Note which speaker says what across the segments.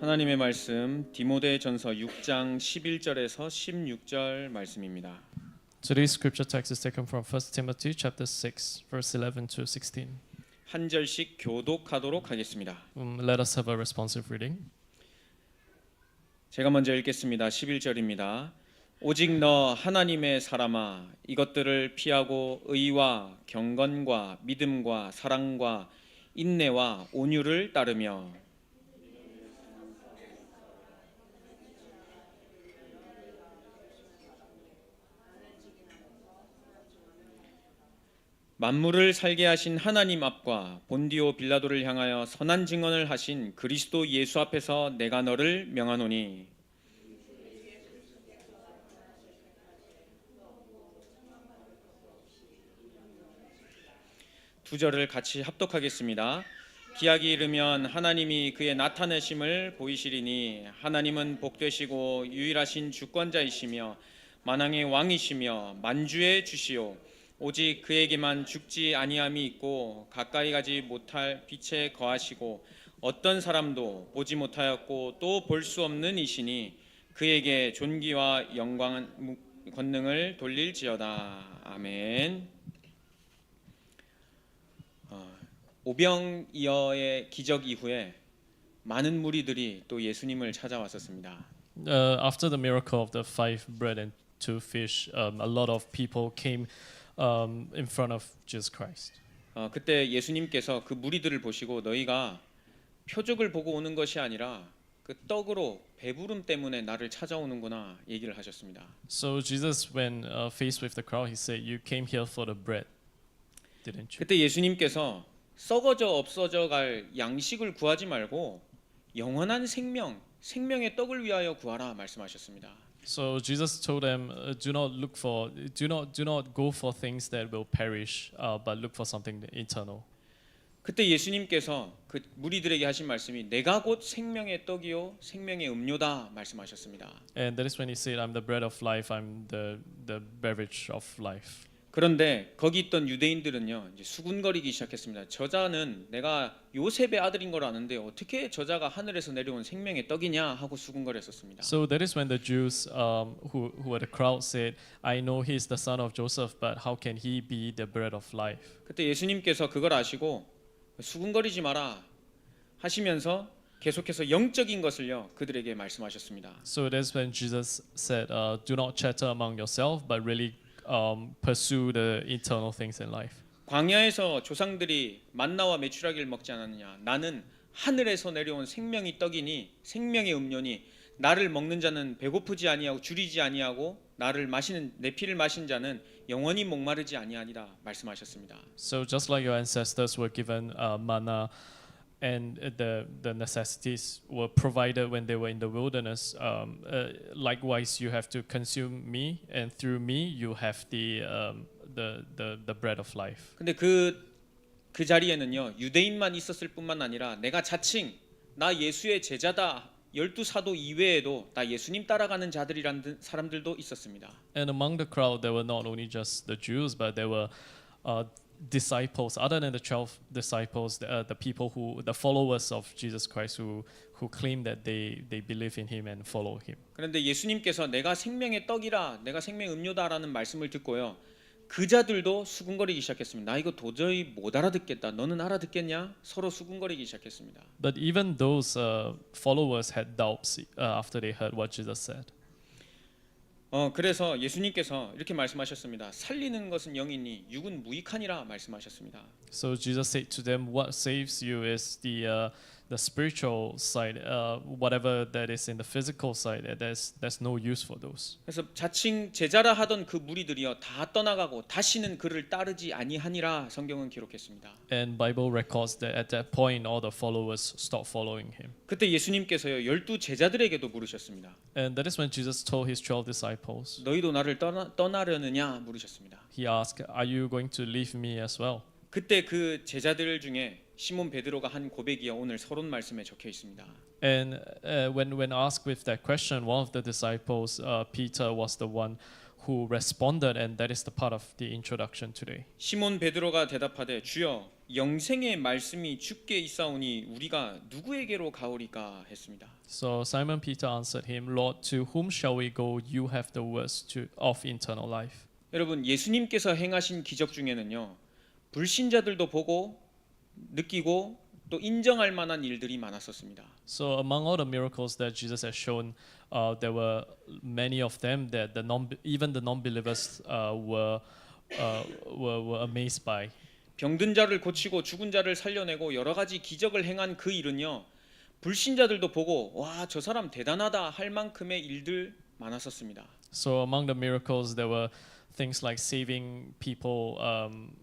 Speaker 1: 하나님의 말씀 디모데전서 6장 11절에서 16절 말씀입니다.
Speaker 2: Today's scripture text is taken from 1 Timothy chapter 6 verse 11 to 16.
Speaker 1: 한 절씩 교독하도록 하겠습니다.
Speaker 2: Let us have a responsive reading.
Speaker 1: 제가 먼저 읽겠습니다. 11절입니다. 오직 너 하나님의 사람아 이것들을 피하고 의와 경건과 믿음과 사랑과 인내와 온유를 따르며 만물을 살게 하신 하나님 앞과 본디오 빌라도를 향하여 선한 증언을 하신 그리스도 예수 앞에서 내가 너를 명하노니 두 절을 같이 합독하겠습니다. 기약이 이르면 하나님이 그의 나타내심을 보이시리니 하나님은 복되시고 유일하신 주권자이시며 만왕의 왕이시며 만주의 주시오 오직 그에게만 죽지 아니함이 있고 가까이 가지 못할 빛에 거하시고 어떤 사람도 보지 못하였고 또 볼 수 없는 이시니 그에게 존귀와 영광 권능을 돌릴지어다. 아멘. 오병이어의 기적 이후에 많은 무리들이 또 예수님을 찾아왔었습니다.
Speaker 2: After the miracle of the 5 bread and 2 fish, a lot of people came in front of Jesus Christ.
Speaker 1: 그때 예수님께서 그 무리들을 보시고 너희가 표적을 보고 오는 것이 아니라 그 떡으로 배부름 때문에 나를 찾아오는구나 얘기를 하셨습니다.
Speaker 2: So Jesus, when faced with the crowd, he said, "You came here for the bread, didn't you?"
Speaker 1: 그때 예수님께서 썩어져 없어져 갈 양식을 구하지 말고 영원한 생명의 떡을 위하여 구하라 말씀하셨습니다.
Speaker 2: So Jesus told them, "Do not go for things that will perish, but look for something eternal."
Speaker 1: 그때 예수님께서 그 무리들에게 하신 말씀이 내가 곧 생명의 떡이요 생명의 음료다 말씀하셨습니다.
Speaker 2: And that is when he said, "I'm the bread of life. I'm the beverage of life."
Speaker 1: 그런데 거기 있던 유대인들은요 이제 수군거리기 시작했습니다. 저자는 내가 요셉의 아들인 걸 아는데 어떻게 저자가 하늘에서 내려온 생명의 떡이냐 하고 수군거렸었습니다.
Speaker 2: So that is when the Jews who were the crowd said, "I know he is the son of Joseph, but how can he be the bread of life?"
Speaker 1: 그때 예수님께서 그걸 아시고 수군거리지 마라 하시면서 계속해서 영적인 것을요 그들에게 말씀하셨습니다.
Speaker 2: So that's when Jesus said, "Do not chatter among yourselves, but really pursue the eternal things in life."
Speaker 1: 광야에서 조상들이 만나와 메추라기를 먹지 않았느냐? 나는 하늘에서 내려온 생명의 떡이니 생명의 음료니 나를 먹는 자는 배고프지 아니하고 줄이지 아니하고 나를 마시는 내 피를 마신 자는 영원히 목마르지 아니하니라 말씀하셨습니다.
Speaker 2: So just like your ancestors were given manna, and the necessities were provided when they were in the wilderness, likewise you have to consume me, and through me you have the bread of life.
Speaker 1: 근데 그 자리에는요 유대인만 있었을 뿐만 아니라 내가 자칭 나 예수의 제자다 12사도 이외에도 나 예수님 따라가는 자들이라는 사람들도 있었습니다.
Speaker 2: And among the crowd there were not only just the Jews, but there were disciples other than the 12 disciples, the people the followers of Jesus Christ who claim that they believe in him and follow him.
Speaker 1: 그런데 예수님께서 내가 생명의 떡이라 내가 생명 음료다라는 말씀을 듣고요 그 자들도 수군거리기 시작했습니다. 나 이거 도저히 못 알아듣겠다. 너는 알아듣겠냐? 서로 수군거리기 시작했습니다.
Speaker 2: But even those followers had doubts after they heard what Jesus said.
Speaker 1: 그래서 예수님께서 이렇게 말씀하셨습니다. 살리는 것은 영이니 육은 무익하니라 말씀하셨습니다.
Speaker 2: So Jesus said to them, "What saves you is the spiritual side. Whatever that is in the physical side, there's no use for those."
Speaker 1: 그래서 자칭 제자라 하던 그 무리들이요 다 떠나가고 다시는 그를 따르지 아니하니라 성경은 기록했습니다.
Speaker 2: And Bible records that at that point all the followers stopped following him.
Speaker 1: 그때 예수님께서요 12 제자들에게도 물으셨습니다.
Speaker 2: And that is when Jesus told his 12 disciples.
Speaker 1: 너희도 나를 떠나려느냐 물으셨습니다.
Speaker 2: He asked, "Are you going to leave me as well?"
Speaker 1: 그때 그 제자들 중에 시몬 베드로가 한 고백이요 오늘 서론 말씀에 적혀 있습니다.
Speaker 2: And when asked with that question, one of the disciples, Peter, was the one who responded, and that is the part of the introduction today.
Speaker 1: 시몬 베드로가 대답하되 주여 영생의 말씀이 주께 있사오니 우리가 누구에게로 가오리까 했습니다.
Speaker 2: So Simon Peter answered him, Lord, to whom shall we go? You have the words of eternal life.
Speaker 1: 여러분, 예수님께서 행하신 기적 중에는요, 불신자들도 보고 느끼고 또 인정할 만한 일들이 많았었습니다.
Speaker 2: So among all the miracles that Jesus has shown, there were many of them that even the non-believers were amazed by.
Speaker 1: 병든 자를 고치고 죽은 자를 살려내고 여러 가지 기적을 행한 그 일은요, 불신자들도 보고 와, 저 사람 대단하다 할 만큼의 일들 많았었습니다.
Speaker 2: So among the miracles, there were things like saving people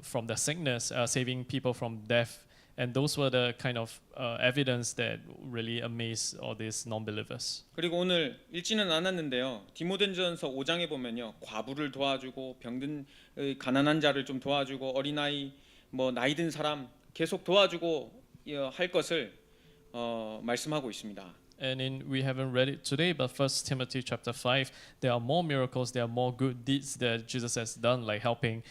Speaker 2: from their sickness, saving people from death, and those were the kind of evidence that really amazed all these non-believers.
Speaker 1: 그리고 오늘 읽지는 않았는데요, 디모데전서 5장에 보면요, 과부를 도와주고 병든 가난한 자를 좀 도와주고 어린아이 뭐 나이 든 사람 계속 도와주고 할 것을 말씀하고 있습니다.
Speaker 2: And we haven't read it today, but 1 Timothy chapter 5, there are more miracles, there are more good deeds that Jesus has done, like helping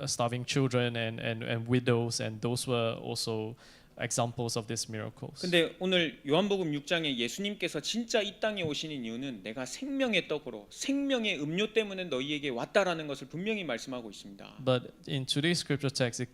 Speaker 2: starving children and widows, and those were also examples of these miracles.
Speaker 1: 근데 오늘 요한복음 6장에 예수님께서 진짜 이 땅에 오신 이유는 내가 생명의 떡으로 생명의 음료 때문에 너희에게 왔다라는 것을 분명히 말씀하고 있습니다.
Speaker 2: But in today's scripture text,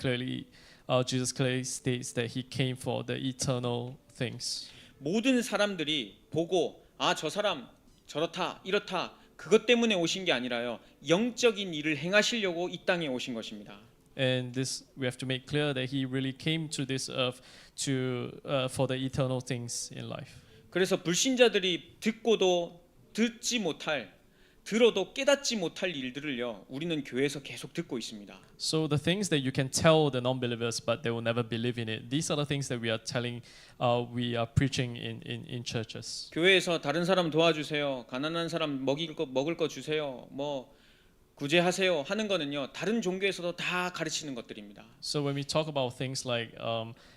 Speaker 2: Jesus clearly states that he came for the eternal things.
Speaker 1: 모든 사람들이 보고 아, 저 사람 저렇다 이렇다 그것 때문에 오신 게 아니라요, 영적인 일을 행하시려고 이 땅에 오신 것입니다.
Speaker 2: And this we have to make clear that he really came to this earth for the eternal things in life.
Speaker 1: 그래서 불신자들이 듣고도 듣지 못할, 들어도 깨닫지 못할 일들을요, 우리는 교회에서 계속 듣고 있습니다.
Speaker 2: So the things that you can tell the non-believers but they will never believe in it, these are the things that we are telling, we are preaching in churches.
Speaker 1: 교회에서 다른 사람 도와주세요, 가난한 사람 먹을 거 주세요, 뭐 구제하세요 하는 거는요, 다른 종교에서도 다 가르치는 것들입니다.
Speaker 2: So when we talk about things like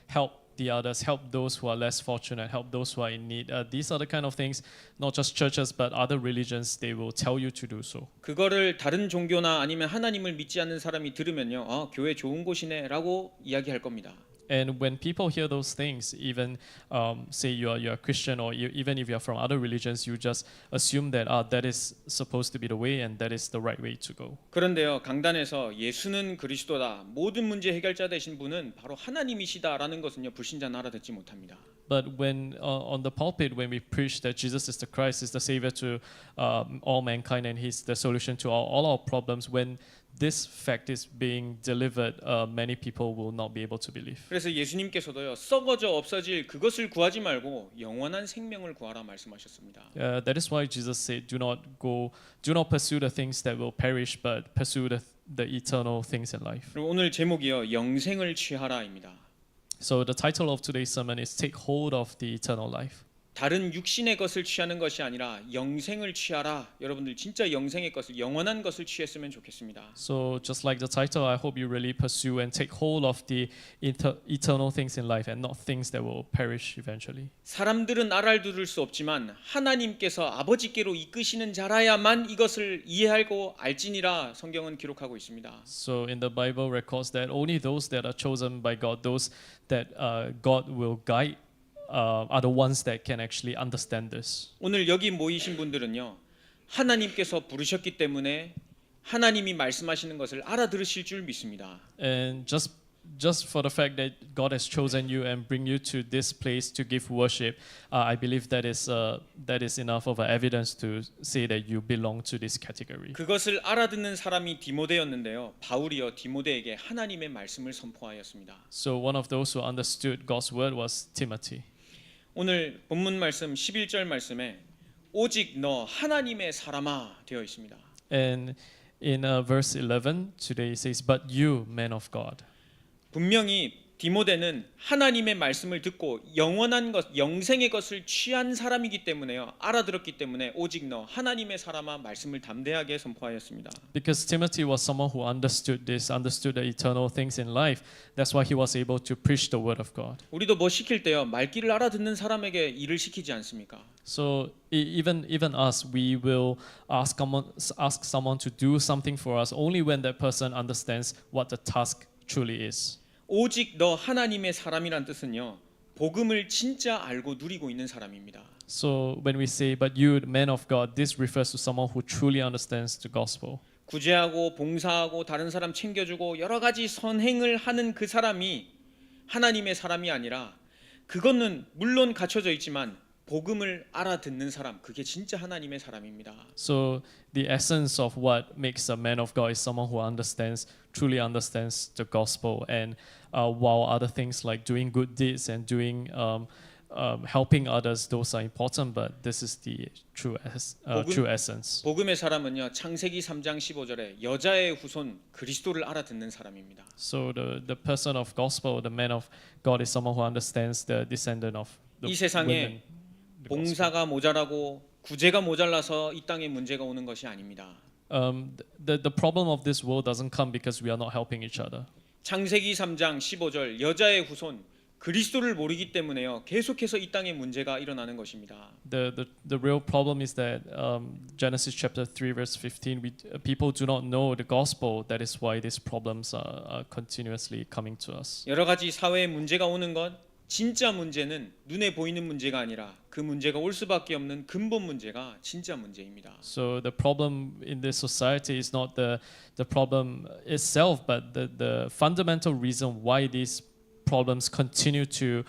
Speaker 2: help the others, help those who are less fortunate, help those who are in need, these are the kind of things not just churches but other religions, they will tell you to do so.
Speaker 1: 그거를 다른 종교나 아니면 하나님을 믿지 않는 사람이 들으면요, 아, 교회 좋은 곳이네라고 이야기할 겁니다.
Speaker 2: And when people hear those things, even say you're a Christian or even if you're from other religions, you just assume that that is supposed to be the way and that is the right way to go.
Speaker 1: 그런데요, 강단에서 예수는 그리스도다, 모든 문제 해결자 되신 분은 바로 하나님이시다라는 것은요, 불신자는 알아듣지 못합니다.
Speaker 2: But when on the pulpit, when we preach that Jesus is the Christ, is the Savior to all mankind, and He's the solution to all our problems, when this fact is being delivered, many people will not be able to believe.
Speaker 1: 그래서 예수님께서도요, 썩어져 없어질 그것을 구하지 말고 영원한 생명을 구하라 말씀하셨습니다.
Speaker 2: That is why Jesus said, do not pursue the things that will perish, but pursue the eternal things in life.
Speaker 1: 그리고 오늘 제목이요, 영생을 취하라입니다.
Speaker 2: So the title of today's sermon is Take Hold of the Eternal Life.
Speaker 1: 다른 육신의 것을 취하는 것이 아니라 영생을 취하라. 여러분들 진짜 영생의 것을, 영원한 것을 취했으면 좋겠습니다.
Speaker 2: So just like the title, I hope you really pursue and take hold of the eternal things in life and not things that will perish eventually.
Speaker 1: 사람들은 알아들을 수 없지만 하나님께서 아버지께로 이끄시는 자라야만 이것을 이해하고 알지니라 성경은 기록하고 있습니다.
Speaker 2: So in the Bible records that only those that are chosen by God, those that God will guide, are the ones that can actually understand this.
Speaker 1: 오늘 여기 모이신 분들은요, 하나님께서 부르셨기 때문에 하나님이 말씀하시는 것을 알아들으실 줄 믿습니다.
Speaker 2: And just for the fact that God has chosen you and bring you to this place to give worship, I believe that is enough of evidence to say that you belong to this category.
Speaker 1: 그것을 알아듣는 사람이 디모데였는데요, 바울이요 디모데에게 하나님의 말씀을 선포하였습니다.
Speaker 2: So one of those who understood God's word was Timothy.
Speaker 1: 오늘 본문 말씀 11절 말씀에 오직 너 하나님의 사람아 되어 있습니다.
Speaker 2: And in verse 11 today it says, but you, man of God.
Speaker 1: 분명히 디모데는 하나님의 말씀을 듣고 영원한 것, 영생의 것을 취한 사람이기 때문에요, 알아들었기 때문에 오직 너 하나님의 사람아 말씀을 담대하게 선포하였습니다.
Speaker 2: Because Timothy was someone who understood the eternal things in life. That's why he was able to preach the word of God.
Speaker 1: 우리도 뭐 시킬 때요, 말귀를 알아듣는 사람에게 일을 시키지 않습니까?
Speaker 2: So even us, we will ask someone to do something for us only when that person understands what the task truly is.
Speaker 1: 오직 너 하나님의 사람이란 뜻은요. 복음을 진짜 알고 누리고 있는 사람입니다.
Speaker 2: So when we say, but you, man of God, this refers to someone who truly understands the gospel.
Speaker 1: 구제하고 봉사하고 다른 사람 챙겨주고 여러 가지 선행을 하는 그 사람이 하나님의 사람이 아니라 그거는 물론 갖춰져 있지만 복음을 알아듣는 사람, 그게 진짜 하나님의 사람입니다.
Speaker 2: So the essence of what makes a man of God is someone who truly understands the gospel. And while other things like doing good deeds and doing helping others, those are important, but this is the true essence.
Speaker 1: 복음의 사람은요, 창세기 3장 15절에 여자의 후손 그리스도를 알아듣는 사람입니다.
Speaker 2: So the person of gospel, the man of God, is someone who understands the descendant of the
Speaker 1: 이 세상에
Speaker 2: women. The gospel.
Speaker 1: 봉사가 모자라고 구제가 모자라서 이 땅에 문제가 오는 것이 아닙니다.
Speaker 2: The problem of this world doesn't come because we are not helping each other.
Speaker 1: 창세기 3장 15절 여자의 후손 그리스도를 모르기 때문에요. 계속해서 이 땅에 문제가 일어나는 것입니다.
Speaker 2: The real problem is that Genesis chapter 3 verse 15 people do not know the gospel. That is why these problems are continuously coming to us.
Speaker 1: 여러 가지 사회에 문제가 오는 것 진짜 문제는 눈에 보이는 문제가 아니라 그 문제가 올 수밖에 없는 근본 문제가 진짜 문제입니다.
Speaker 2: So the problem in this society is not the problem itself, but the fundamental reason why these problems continue to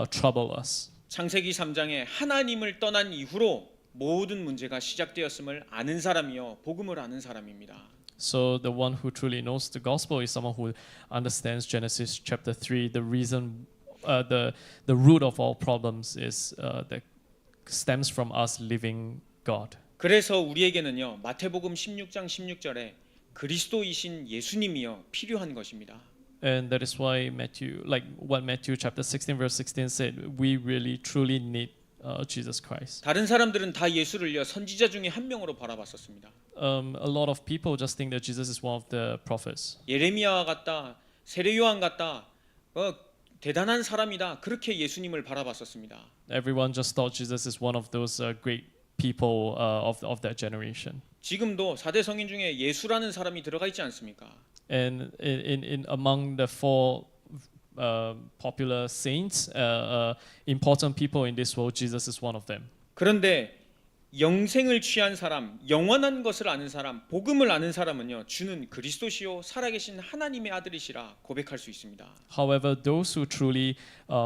Speaker 2: trouble us.
Speaker 1: 창세기 3장에 하나님을 떠난 이후로 모든 문제가 시작되었음을 아는 사람이요 복음을 아는 사람입니다.
Speaker 2: So the one who truly knows the gospel is someone who understands Genesis chapter 3. The reason, the root of all problems is that stems from us living God.
Speaker 1: 그래서 우리에게는요 마태복음 16장 16절에 그리스도이신 예수님이요 필요한 것입니다.
Speaker 2: And that is why what Matthew chapter 16 verse 16 said, we really truly need Jesus Christ.
Speaker 1: 다른 사람들은 다 예수를요 선지자 중에 한 명으로 바라봤었습니다.
Speaker 2: A lot of people just think that Jesus is one of the prophets.
Speaker 1: 예레미야와 같다, 세례 요한 같다, 대단한 사람이다. 그렇게 예수님을 바라봤었습니다.
Speaker 2: Everyone just thought Jesus is one of those great people of that generation.
Speaker 1: 지금도 4대 성인 중에 예수라는 사람이 들어가 있지 않습니까?
Speaker 2: And in among the four popular saints, important people in this world, Jesus is one of them.
Speaker 1: 그런데 영생을 취한 사람, 영원한 것을 아는 사람, 복음을 아는 사람은요 주는 그리스도시요 살아계신 하나님의 아들이시라 고백할 수 있습니다.
Speaker 2: However, those who truly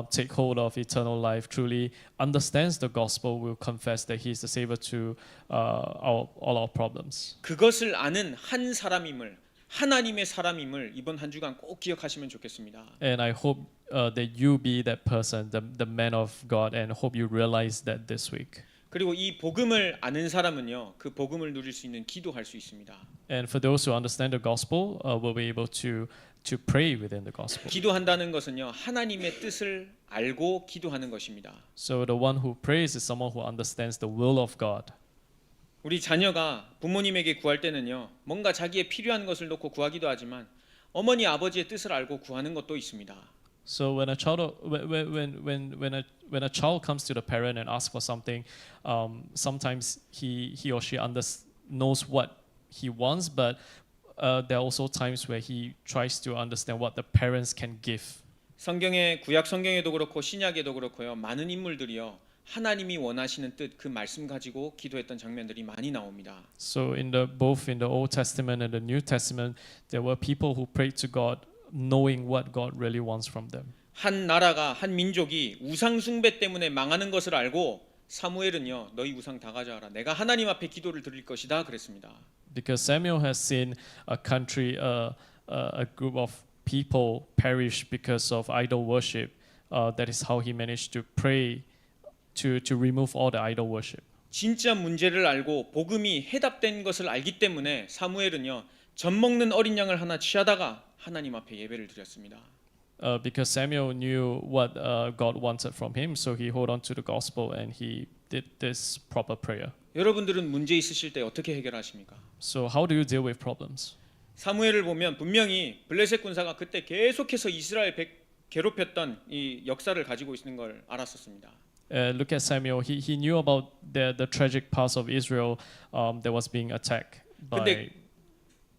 Speaker 2: take hold of eternal life, truly understands the gospel, will confess that He is the savior to all our problems.
Speaker 1: 그것을 아는 한 사람임을, 하나님의 사람임을 이번 한 주간 꼭 기억하시면 좋겠습니다.
Speaker 2: And I hope that you be that person, the man of God, and hope you realize that this week.
Speaker 1: 그리고 이 복음을 아는 사람은요 그 복음을 누릴 수 있는 기도할 수 있습니다.
Speaker 2: And for those who understand the gospel, will be able to pray within the gospel.
Speaker 1: 기도한다는 것은요 하나님의 뜻을 알고 기도하는 것입니다.
Speaker 2: So the one who prays is someone who understands the will of God.
Speaker 1: 우리 자녀가 부모님에게 구할 때는요 뭔가 자기의 필요한 것을 놓고 구하기도 하지만 어머니 아버지의 뜻을 알고 구하는 것도 있습니다.
Speaker 2: So when a child comes to the parent and asks for something, sometimes he or she knows what he wants, but there are also times where he tries to understand what the parents can give.
Speaker 1: 성경의 구약 성경에도 그렇고 신약에도 그렇고요 많은 인물들이요 하나님이 원하시는 뜻 그 말씀 가지고 기도했던 장면들이 많이 나옵니다.
Speaker 2: So both in the Old Testament and the New Testament, there were people who prayed to God, knowing what God really wants from them.
Speaker 1: 한 나라가 한 민족이 우상 숭배 때문에 망하는 것을 알고 사무엘은요 너희 우상 다 가져와라 내가 하나님 앞에 기도를 드릴 것이다 그랬습니다.
Speaker 2: Because Samuel has seen a country, a group of people perish because of idol worship. That is how he managed to pray to remove all the idol worship.
Speaker 1: 진짜 문제를 알고 복음이 해답된 것을 알기 때문에 사무엘은요 젖 먹는 어린 양을 하나 취하다가 하나님 앞에 예배를 드렸습니다.
Speaker 2: Because Samuel knew what God wanted from him, so he held on to the gospel and he did this proper prayer.
Speaker 1: 여러분들은 문제 있으실 때 어떻게 해결하십니까?
Speaker 2: So how do you deal with problems?
Speaker 1: 사무엘을 보면 분명히 블레셋 군사가 그때 계속해서 이스라엘 괴롭혔던 이 역사를 가지고 있는 걸 알았었습니다.
Speaker 2: Look at Samuel. He knew about the tragic past of Israel that was being attacked by.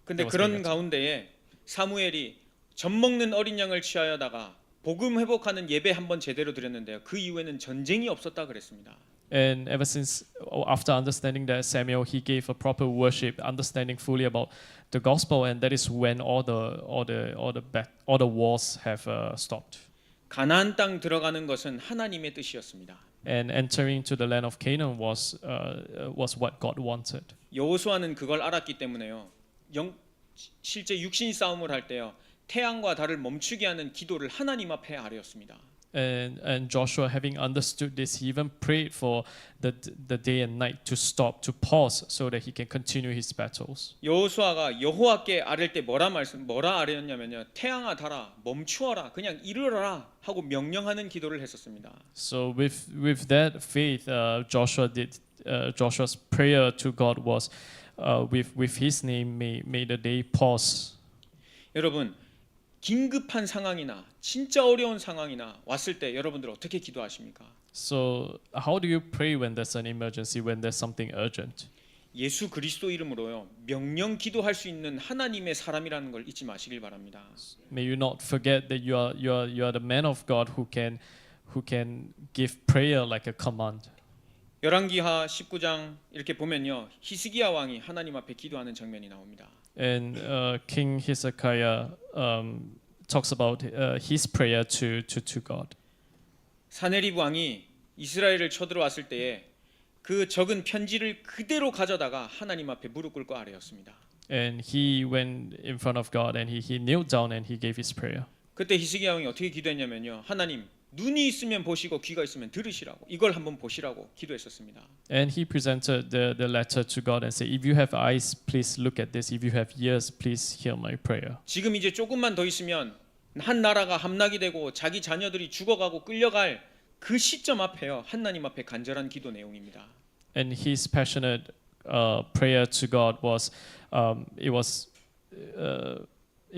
Speaker 1: 근데 그런 가운데에 사무엘이 젖 먹는 어린 양을 취하여다가 복음 회복하는 예배 한번 제대로 드렸는데요. 그 이후에는 전쟁이 없었다 그랬습니다.
Speaker 2: And ever since, after understanding that, Samuel he gave a proper worship, understanding fully about the gospel, and that is when all the wars have stopped.
Speaker 1: 가나안 땅 들어가는 것은 하나님의 뜻이었습니다.
Speaker 2: And entering to the land of Canaan was what God wanted.
Speaker 1: 여호수아는 그걸 알았기 때문에요. 실제 육신 싸움을 할 때요. 태양과 달을 멈추게 하는 기도를 하나님 앞에 아뢰었습니다.
Speaker 2: And Joshua, having understood this, he even prayed for the day and night to stop, to pause, so that he can continue his battles.
Speaker 1: 여호수아가 여호와께 아뢰을 때 뭐라 아뢰었냐면요. 태양아 달아 멈추어라, 그냥 이르러라 하고 명령하는 기도를 했었습니다.
Speaker 2: So with that faith, Joshua's prayer to God was, with his name, may the day pause.
Speaker 1: 여러분, 긴급한 상황이나 진짜 어려운 상황이나 왔을 때 여러분들 어떻게 기도하십니까?
Speaker 2: So how do you pray when there's an emergency, when there's something urgent?
Speaker 1: 예수 그리스도 이름으로요. 명령 기도할 수 있는 하나님의 사람이라는 걸 잊지 마시길 바랍니다.
Speaker 2: May you not forget that you are the man of God who can give prayer like a command.
Speaker 1: 열왕기하 19장 이렇게 보면요. 히스기야 왕이 하나님 앞에 기도하는 장면이 나옵니다.
Speaker 2: And King Hezekiah talks about his prayer to God.
Speaker 1: 사네립 왕이 이스라엘을 쳐들어왔을 때에 그 적은 편지를 그대로 가져다가 하나님 앞에 무릎 꿇고 아뢰었습니다.
Speaker 2: And he went in front of God and he knelt down and he gave his prayer.
Speaker 1: 그때 히스기야 왕이 어떻게 기도했냐면요. 하나님, 눈이 있으면 보시고 귀가 있으면 들으시라고, 이걸 한번 보시라고 기도했었습니다.
Speaker 2: And he presented the letter to God and said, if you have eyes, please look at this. If you have ears, please hear my prayer.
Speaker 1: 지금 이제 조금만 더 있으면 한 나라가 함락이 되고 자기 자녀들이 죽어가고 끌려갈 그 시점 앞에요. 하나님 앞에 간절한 기도 내용입니다.
Speaker 2: And his passionate prayer to God was, it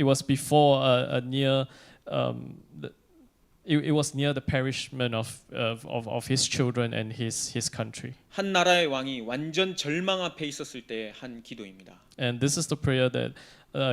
Speaker 2: was before a near. It was near the perishment of his children and his country.
Speaker 1: 한 나라의 왕이 완전 절망 앞에 있었을 때의 한 기도입니다.
Speaker 2: And this is the prayer that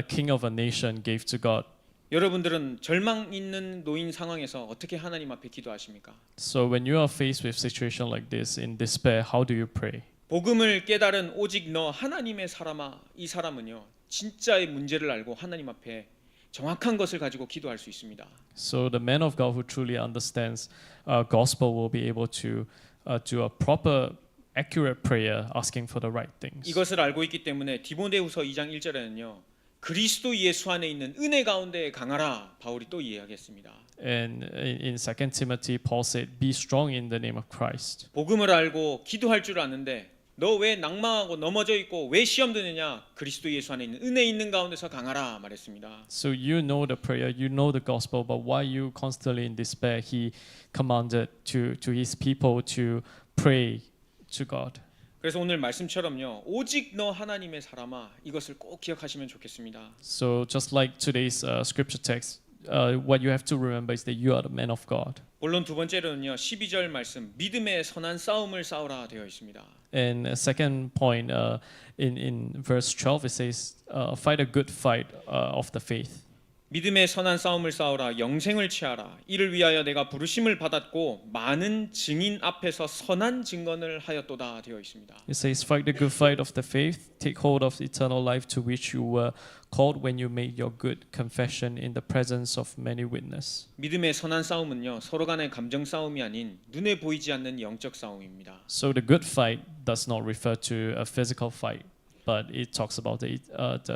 Speaker 2: king of a nation gave to God.
Speaker 1: 여러분들은 절망 있는 노인 상황에서 어떻게 하나님 앞에 기도하십니까?
Speaker 2: So when you are faced with situation like this in despair, how do you pray?
Speaker 1: 복음을 깨달은 오직 너 하나님의 사람아, 이 사람은요 진짜의 문제를 알고 하나님 앞에 정확한 것을 가지고 기도할 수 있습니다.
Speaker 2: So the man of God who truly understands gospel will be able to do a proper, accurate prayer, asking for the right things.
Speaker 1: 이것을 알고 있기 때문에 디모데후서 2장 1절에는요. 그리스도 예수 안에 있는 은혜 가운데 강하라, 바울이 또 이야기했습니다.
Speaker 2: And in 2 Timothy, Paul said, "Be strong in the name of Christ."
Speaker 1: 복음을 알고 기도할 줄 아는데 너 왜 낭망하고 넘어져 있고 왜 시험 드느냐? 그리스도 예수 안에 있는 은혜 있는 가운데서 강하라 말했습니다.
Speaker 2: So you know the prayer, you know the gospel, but why you constantly in despair? He commanded to his people to pray to God.
Speaker 1: 그래서 오늘 말씀처럼요. 오직 너 하나님의 사람아, 이것을 꼭 기억하시면 좋겠습니다.
Speaker 2: So just like today's scripture text, what you have to remember is that you are the man of God.
Speaker 1: 본론 두 번째로는요. 12절 말씀 믿음의 선한 싸움을 싸우라 되어 있습니다.
Speaker 2: And a second point, in verse 12, it says, "Fight a good fight of the faith."
Speaker 1: 믿음의 선한 싸움을 싸우라 영생을 취하라 이를 위하여 내가 부르심을 받았고 많은 증인 앞에서 선한 증언을 하였도다 되어 있습니다.
Speaker 2: It says, "Fight the good fight of the faith. Take hold of eternal life to which you were called when you made your good confession in the presence of many witnesses."
Speaker 1: 믿음의 선한 싸움은요 서로 간의 감정 싸움이 아닌 눈에 보이지 않는 영적 싸움입니다.
Speaker 2: So the good fight does not refer to a physical fight, but it talks about the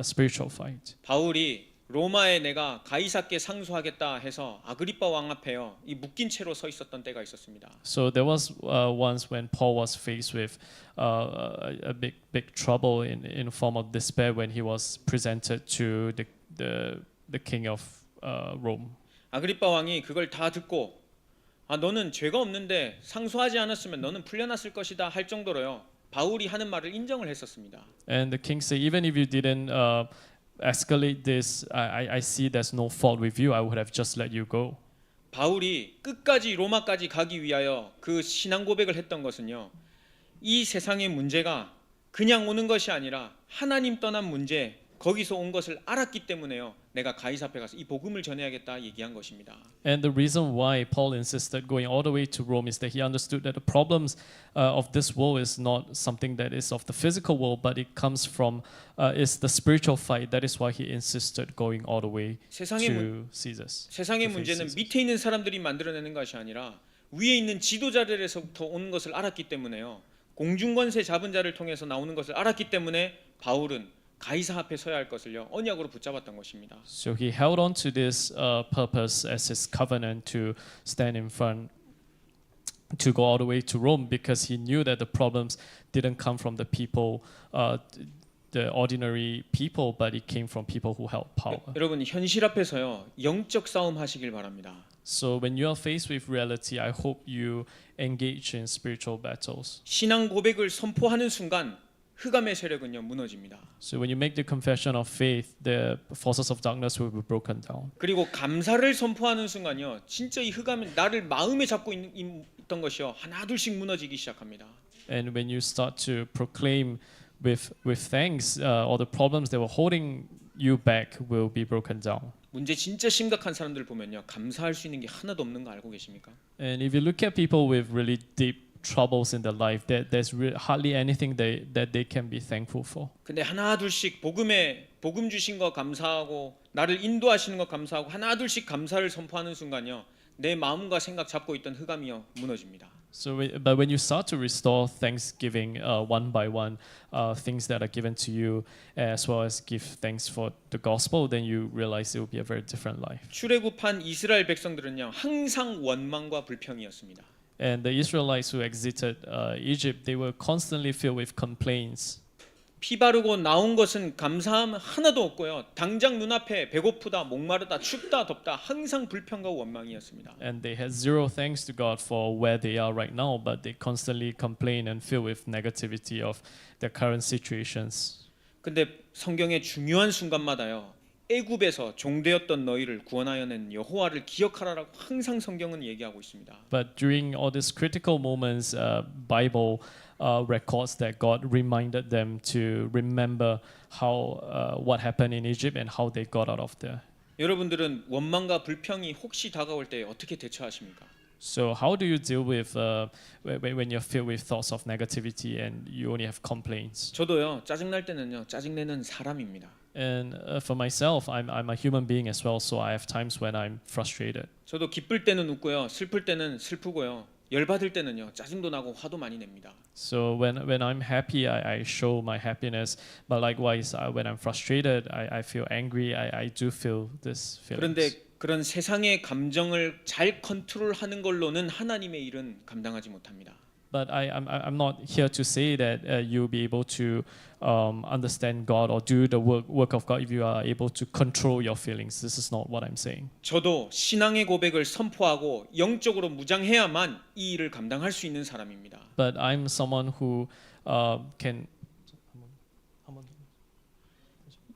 Speaker 2: spiritual fight.
Speaker 1: 바울이 로마에 내가 가이사께 상소하겠다 해서 아그리빠 왕 앞에요 이 묶인 채로 서 있었던 때가 있었습니다.
Speaker 2: So there was once when Paul was faced with a big trouble in form of despair when he was presented to the king of Rome.
Speaker 1: 아그리빠 왕이 그걸 다 듣고 너는 죄가 없는데 상소하지 않았으면 너는 풀려났을 것이다 할 정도로요 바울이 하는 말을 인정을 했었습니다.
Speaker 2: And the king said, even if you didn't escalate this, I see there's no fault with you. I would have just let you go.
Speaker 1: 바울이 끝까지 로마까지 가기 위하여 그 신앙 고백을 했던 것은요. 이 세상의 문제가 그냥 오는 것이 아니라 하나님 떠난 문제, 거기서 온 것을 알았기 때문에요. 내가 가이사 앞에 가서 이 복음을 전해야겠다 얘기한 것입니다.
Speaker 2: And the reason why Paul insisted going all the way to Rome is that he understood that the problems of this world is not something that is of the physical world, but it comes from is the spiritual fight. That is why he insisted going all the way to Caesars.
Speaker 1: 세상의
Speaker 2: to face
Speaker 1: 문제는
Speaker 2: Caesars.
Speaker 1: 밑에 있는 사람들이 만들어내는 것이 아니라 위에 있는 지도자들에서부터 오는 것을 알았기 때문에요. 공중권세 잡은 자를 통해서 나오는 것을 알았기 때문에 바울은 가이사 앞에 서야 할 것을요 언약으로 붙잡았던 것입니다.
Speaker 2: So he held on to this purpose as his covenant to stand in front, to go all the way to Rome, because he knew that the problems didn't come from the people, the ordinary people, but it came from people who held power.
Speaker 1: 여러분 현실 앞에서요 영적 싸움 하시길 바랍니다.
Speaker 2: So when you are faced with reality, I hope you engage in spiritual battles.
Speaker 1: 신앙 고백을 선포하는 순간 흑암의 세력은요 무너집니다.
Speaker 2: So when you make the confession of faith, the forces of darkness will be broken down.
Speaker 1: 그리고 감사를 선포하는 순간요 진짜 이 흑암은 나를 마음에 잡고 있던 것이요 하나둘씩 무너지기 시작합니다.
Speaker 2: And when you start to proclaim with thanks, all the problems that were holding you back will be broken down.
Speaker 1: 문제 진짜 심각한 사람들 보면요 감사할 수 있는 게 하나도 없는 거 알고 계십니까?
Speaker 2: And if you look at people with really deep troubles in their life, there's hardly anything that they can be thankful for.
Speaker 1: 근데 하나둘씩 복음 주신 거 감사하고 나를 인도하시는 거 감사하고 하나둘씩 감사를 선포하는 순간요 내 마음과 생각 잡고 있던 흑암이요 무너집니다.
Speaker 2: But when you start to restore thanksgiving one by one, things that are given to you, as well as give thanks for the gospel, then you realize it will be a very different life.
Speaker 1: 출애굽한 이스라엘 백성들은요 항상 원망과 불평이었습니다.
Speaker 2: And the Israelites who exited Egypt, they were constantly filled with complaints.
Speaker 1: 피 바르고 나온 것은 감사함 하나도 없고요. 당장 눈앞에 배고프다, 목마르다, 춥다, 덥다 항상 불평과 원망이었습니다.
Speaker 2: And they had zero thanks to God for where they are right now, but they constantly complain and filled with negativity of their current situations.
Speaker 1: 근데 성경의 중요한 순간마다요. 애굽에서 종되었던 너희를 구원하여 낸 여호와를 기억하라라고 항상 성경은 얘기하고 있습니다.
Speaker 2: But during all these critical moments, Bible records that God reminded them to remember how what happened in Egypt and how they got out of there.
Speaker 1: 여러분들은 원망과 불평이 혹시 다가올 때 어떻게 대처하십니까?
Speaker 2: So how do you deal with when you're filled with thoughts of negativity and you only have complaints?
Speaker 1: 저도요 짜증 날 때는요 짜증내는 사람입니다.
Speaker 2: And for myself, I'm a human being as well, so I have times when I'm frustrated.
Speaker 1: 저도 기쁠 때는 웃고요, 슬플 때는 슬프고요, 열 받을 때는요 짜증도 나고 화도 많이 냅니다.
Speaker 2: So when I'm happy, I show my happiness, but likewise, when I'm frustrated, I feel angry. I do feel this feelings.
Speaker 1: 그런데 그런 세상의 감정을 잘 컨트롤하는 걸로는 하나님의 일은 감당하지 못합니다.
Speaker 2: But I'm not here to say that you'll be able to understand God or do the work of God if you are able to control your feelings. This is not what I'm saying.
Speaker 1: 저도 신앙의 고백을 선포하고 영적으로 무장해야만 이 일을 감당할 수 있는 사람입니다.
Speaker 2: But I'm someone who can.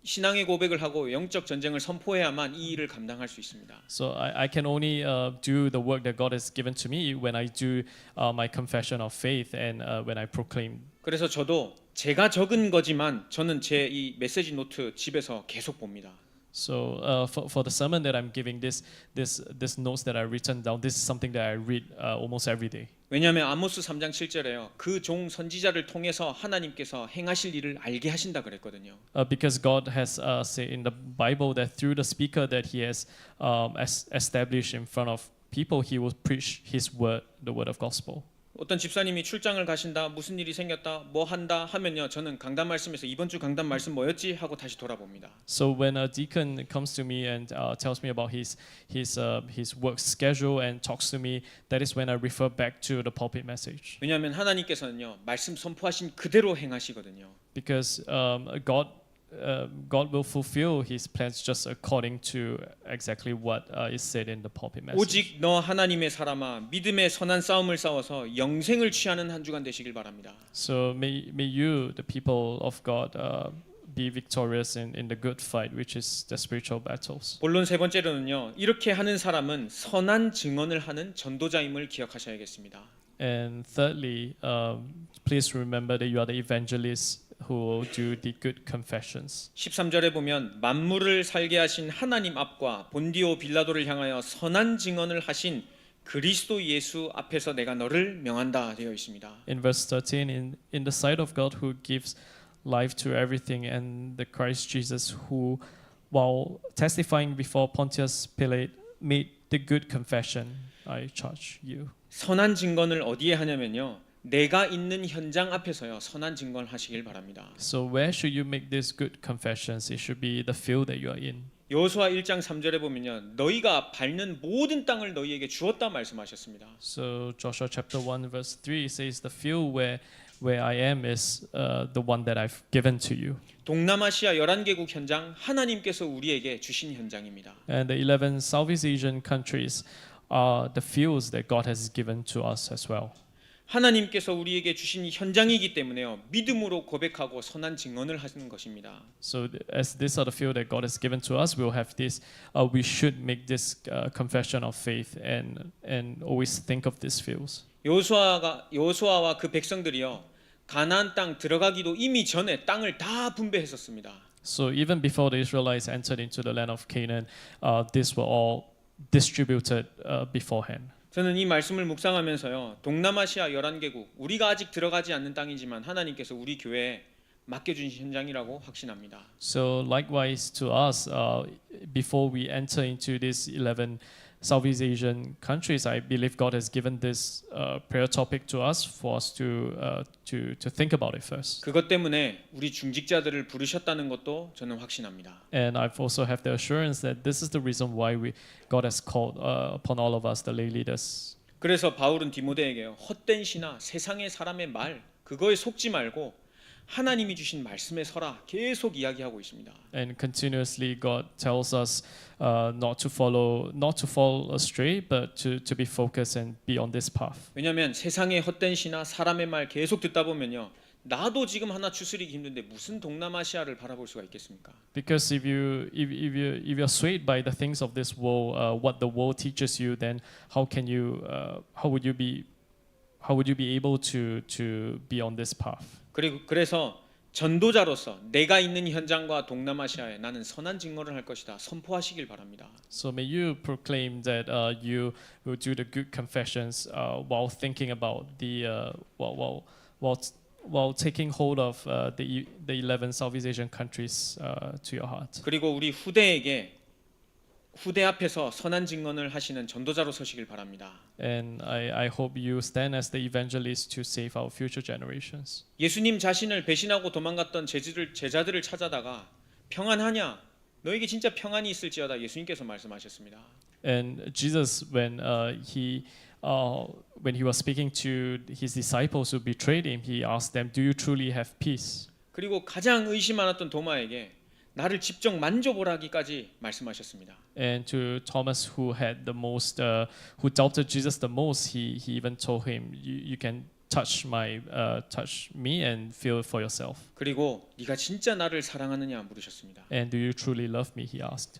Speaker 1: 신앙의 고백을 하고 영적 전쟁을 선포해야만 이 일을 감당할 수 있습니다.
Speaker 2: So I can only do the work that God has given to me when I do my confession of faith and when I proclaim.
Speaker 1: 그래서 저도 제가 적은 거지만 저는 제 이 메시지 노트 집에서 계속 봅니다.
Speaker 2: So for the sermon that I'm giving, this notes that I've written down, this is something that I read almost every day.
Speaker 1: 왜냐하면 아모스 3장 7절에요. 그 종 선지자를 통해서 하나님께서 행하실 일을 알게 하신다 그랬거든요.
Speaker 2: Because God has said in the Bible that through the speaker that He has established in front of people, He will preach His word, the word of gospel.
Speaker 1: 어떤 집사님이 출장을 가신다, 무슨 일이 생겼다, 뭐 한다 하면요, 저는 강단 말씀에서 이번 주 강단 말씀 뭐였지 하고 다시 돌아봅니다.
Speaker 2: So when a deacon comes to me and tells me about his work schedule and talks to me, that is when I refer back to the pulpit message.
Speaker 1: 왜냐하면 하나님께서는요, 말씀 선포하신 그대로 행하시거든요.
Speaker 2: Because God will fulfill His plans just according to exactly what is said in the pulpit message.
Speaker 1: 오직 너 하나님의 사람아, 믿음의 선한 싸움을 싸워서 영생을 취하는 한 주간 되시길 바랍니다.
Speaker 2: So may you, the people of God, be victorious in the good fight, which is the spiritual battles.
Speaker 1: 본론 세 번째로는요, 이렇게 하는 사람은 선한 증언을 하는 전도자임을 기억하셔야겠습니다.
Speaker 2: And thirdly, please remember that you are the evangelists who will do the good confessions.
Speaker 1: 13절에 보면 만물을 살게 하신 하나님 앞과 본디오 빌라도를 향하여 선한 증언을 하신 그리스도 예수 앞에서 내가 너를 명한다 되어 있습니다.
Speaker 2: In verse 13, in the sight of God who gives life to everything, and the Christ Jesus who, while testifying before Pontius Pilate, made the good confession, I charge you.
Speaker 1: 선한 증언을 어디에 하냐면요. 내가 있는 현장 앞에서요. 선한 증언을 하시길 바랍니다.
Speaker 2: So where should you make these good confessions? It should be the field that you are in.
Speaker 1: 여호수아 1장 3절에 보면요. 너희가 밟는 모든 땅을 너희에게 주었다 말씀하셨습니다.
Speaker 2: So Joshua chapter 1 verse 3 says the field where I am is the one that I've given to you.
Speaker 1: 동남아시아 11개국 현장 하나님께서 우리에게 주신 현장입니다.
Speaker 2: And the 11 Southeast Asian countries are the fields that God has given to us as well.
Speaker 1: 하나님께서 우리에게 주신 현장이기 때문에요. 믿음으로 고백하고 선한 증언을 하는 것입니다.
Speaker 2: So as these are the field that God has given to us, we'll have this. We should make this confession of faith and always think of these fields.
Speaker 1: 여호수아와 그 백성들이요. 가나안 땅 들어가기도 이미 전에 땅을 다 분배했었습니다.
Speaker 2: So even before the Israelites entered into the land of Canaan, these were all distributed beforehand.
Speaker 1: 저는 이 말씀을 묵상하면서요. 동남아시아 11개국 우리가 아직 들어가지 않는 땅이지만 하나님께서 우리 교회에 맡겨주신 현장이라고 확신합니다.
Speaker 2: So likewise to us, before we enter into these 11 Southeast Asian countries, I believe God has given this prayer topic to us for us to think about it first.
Speaker 1: 그것 때문에 우리 중직자들을 부르셨다는 것도 저는 확신합니다.
Speaker 2: And I've also have the assurance that this is the reason why God has called upon all of us, the lay leaders.
Speaker 1: 그래서 바울은 디모데에게요. 헛된 시나 세상의 사람의 말 그거에 속지 말고 하나님이 주신 말씀에 서라 계속 이야기하고 있습니다.
Speaker 2: And continuously God tells us not to fall astray, but to be focused and be on this path.
Speaker 1: 왜냐하면 세상의 헛된 시나 사람의 말 계속 듣다 보면요. 나도 지금 하나 추스리기 힘든데 무슨 동남아시아를 바라볼 수가 있겠습니까?
Speaker 2: Because if you're swayed by the things of this world, what the world teaches you, then how would you be able to be on this path?
Speaker 1: 그래서 전도자로서 내가 있는 현장과 동남아시아에 나는 선한 증거를 할 것이다 선포하시길 바랍니다.
Speaker 2: So may you proclaim that you will do the good confessions while thinking about while taking hold of the 11 Southeast Asian countries to your heart.
Speaker 1: 그리고 우리 후대 앞에서 선한 증언을 하시는 전도자로 서시길 바랍니다.
Speaker 2: And I hope you stand as the evangelist to save our future generations.
Speaker 1: 예수님 자신을 배신하고 도망갔던 제자들을 찾아다가 평안하냐? 너에게 진짜 평안이 있을지어다 예수님께서 말씀하셨습니다.
Speaker 2: And Jesus, when he was speaking to his disciples who betrayed him, he asked them, "Do you truly have peace?"
Speaker 1: 그리고 가장 의심 많았던 도마에게 나를 직접 만져보라기까지 말씀하셨습니다.
Speaker 2: And to Thomas, who had the most, who doubted Jesus the most, he even told him, "You can touch me and feel it for yourself."
Speaker 1: 그리고 네가 진짜 나를 사랑하느냐 물으셨습니다.
Speaker 2: And do you truly love me? He asked.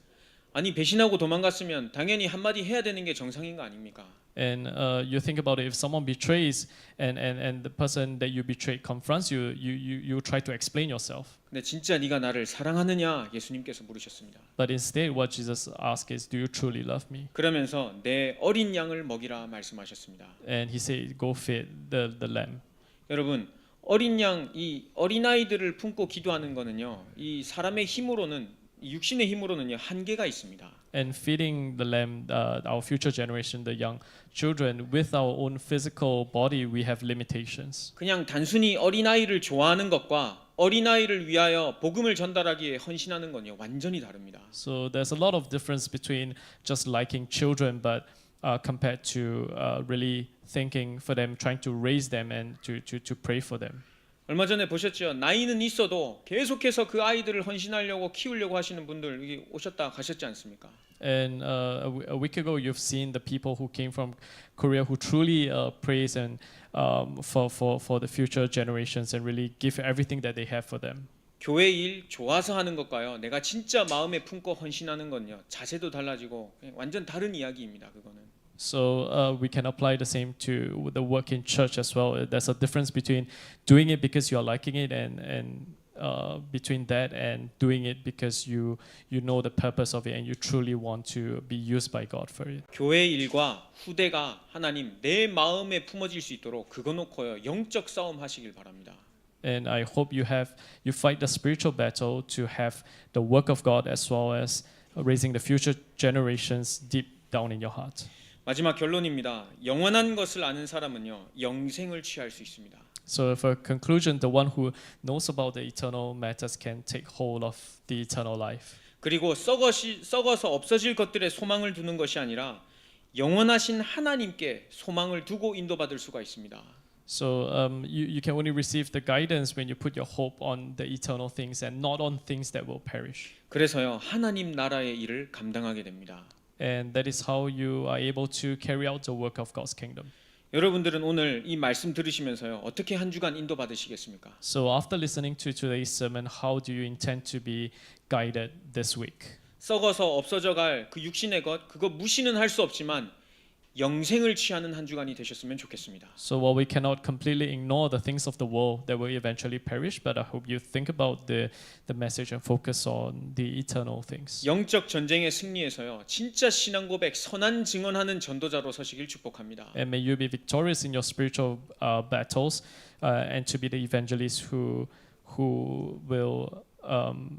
Speaker 1: 아니 배신하고 도망갔으면 당연히 한마디 해야 되는 게 정상인 거 아닙니까?
Speaker 2: And you think about it, if someone betrays and the person that you betrayed confronts you, you try to explain yourself.
Speaker 1: 근데 진짜 네가 나를 사랑하느냐 예수님께서 물으셨습니다.
Speaker 2: But instead what Jesus asked is, "Do you truly love me?"
Speaker 1: 그러면서 내 어린 양을 먹이라 말씀하셨습니다.
Speaker 2: And he said, "Go feed the lamb."
Speaker 1: 여러분 어린 양 이 어린 아이들을 품고 기도하는 거는요. 이 사람의 힘으로는 육신의 힘으로는요 한계가 있습니다.
Speaker 2: And feeding the lamb, our future generation, the young children, with our own physical body, we have limitations.
Speaker 1: 그냥 단순히 어린 아이를 좋아하는 것과 어린 아이를 위하여 복음을 전달하기에 헌신하는 건요 완전히 다릅니다.
Speaker 2: So there's a lot of difference between just liking children, but compared to really thinking for them, trying to raise them and to pray for them.
Speaker 1: 얼마 전에 보셨죠? 나이는 있어도 계속해서 그 아이들을 헌신하려고 키우려고 하시는 분들 여기 오셨다 가셨지 않습니까?
Speaker 2: And a week ago, you've seen the people who came from Korea who truly praise and for the future generations and really give everything that they have for them.
Speaker 1: 교회 일 좋아서 하는 것과요. 내가 진짜 마음에 품고 헌신하는 건요. 자세도 달라지고 완전 다른 이야기입니다. 그거는.
Speaker 2: So we can apply the same to the work in church as well. There's a difference between doing it because you are liking it and between that and doing it because you know the purpose of it and you truly want to be used by God for it.
Speaker 1: 교회 일과 후대가 하나님 내 마음에 품어질 수 있도록 그거 놓고요 영적 싸움 하시길 바랍니다.
Speaker 2: And I hope you fight the spiritual battle to have the work of God as well as raising the future generations deep down in your heart.
Speaker 1: 마지막 결론입니다. 영원한 것을 아는 사람은요 영생을 취할 수 있습니다.
Speaker 2: So for conclusion, the one who knows about the eternal matters can take hold of the eternal life.
Speaker 1: 그리고 썩어서 없어질 것들에 소망을 두는 것이 아니라 영원하신 하나님께 소망을 두고 인도받을 수가 있습니다.
Speaker 2: So you can only receive the guidance when you put your hope on the eternal things and not on things that will perish.
Speaker 1: 그래서요 하나님 나라의 일을 감당하게 됩니다.
Speaker 2: And that is how you are able to carry out the work of God's kingdom.
Speaker 1: 여러분들은 오늘 이 말씀 들으시면서요 어떻게 한 주간 인도받으시겠습니까?
Speaker 2: So after listening to today's sermon, how do you intend to be guided this week?
Speaker 1: 썩어서 없어져갈 그 육신의 것 그거 무시는 할 수 없지만 영생을 취하는 한 주간이 되셨으면 좋겠습니다.
Speaker 2: So while we cannot completely ignore the things of the world that will eventually perish, but I hope you think about the message and focus on the eternal things.
Speaker 1: 영적 전쟁의 승리에서요 진짜 신앙 고백 선한 증언하는 전도자로 서시길 축복합니다.
Speaker 2: And may you be victorious in your spiritual battles, and to be the evangelists who will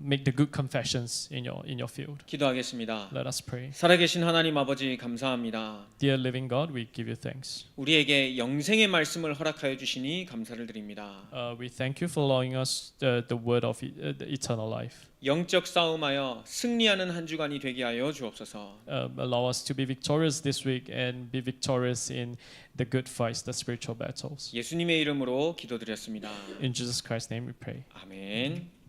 Speaker 2: make the good confessions in your field.
Speaker 1: 기도하겠습니다.
Speaker 2: Let us pray.
Speaker 1: 살아계신 하나님 아버지 감사합니다.
Speaker 2: Dear living God, we give you thanks.
Speaker 1: 우리에게 영생의 말씀을 허락하여 주시니 감사를 드립니다.
Speaker 2: We thank you for allowing us the word of the eternal life.
Speaker 1: 영적 싸움하여 승리하는 한 주간이 되게 하여 주옵소서.
Speaker 2: Allow us to be victorious this week and be victorious in the good fights, the spiritual battles.
Speaker 1: 예수님의 이름으로 기도드렸습니다.
Speaker 2: In Jesus Christ's name we pray.
Speaker 1: 아멘.